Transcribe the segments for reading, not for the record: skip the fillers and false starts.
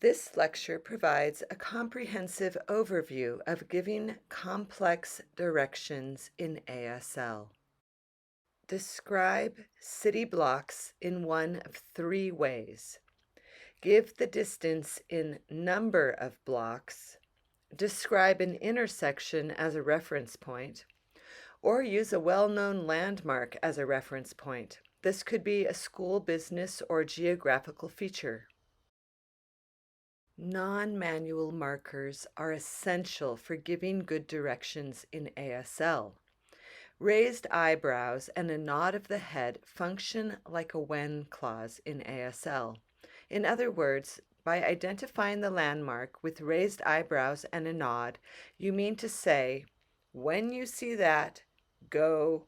This lecture provides a comprehensive overview of giving complex directions in ASL. Describe city blocks in one of three ways. Give the distance in number of blocks, describe an intersection as a reference point, or use a well-known landmark as a reference point. This could be a school, business, or geographical feature. Non-manual markers are essential for giving good directions in ASL. Raised eyebrows and a nod of the head function like a when clause in ASL. In other words, by identifying the landmark with raised eyebrows and a nod, you mean to say, when you see that, go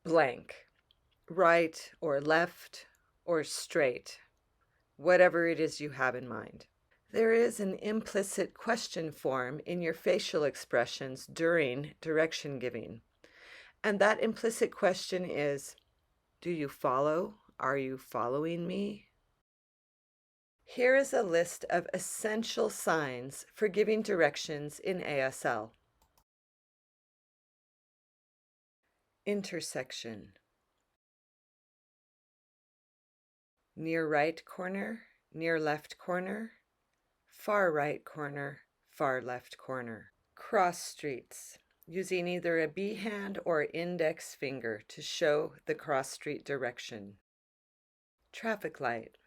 blank, right or left or straight, whatever it is you have in mind. There is an implicit question form in your facial expressions during direction giving. And that implicit question is, do you follow? Are you following me? Here is a list of essential signs for giving directions in ASL. Intersection. Near right corner, near left corner, far right corner, far left corner. Cross streets, using either a B hand or index finger to show the cross street direction. Traffic light.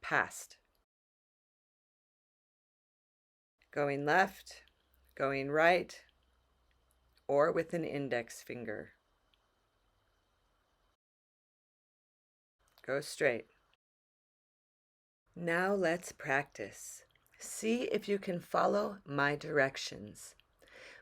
Past. Going left, going right, or with an index finger. Go straight. Now let's practice. See if you can follow my directions.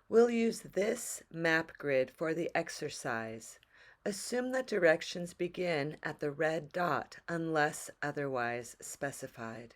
We'll use this map grid for the exercise. Assume that directions begin at the red dot unless otherwise specified.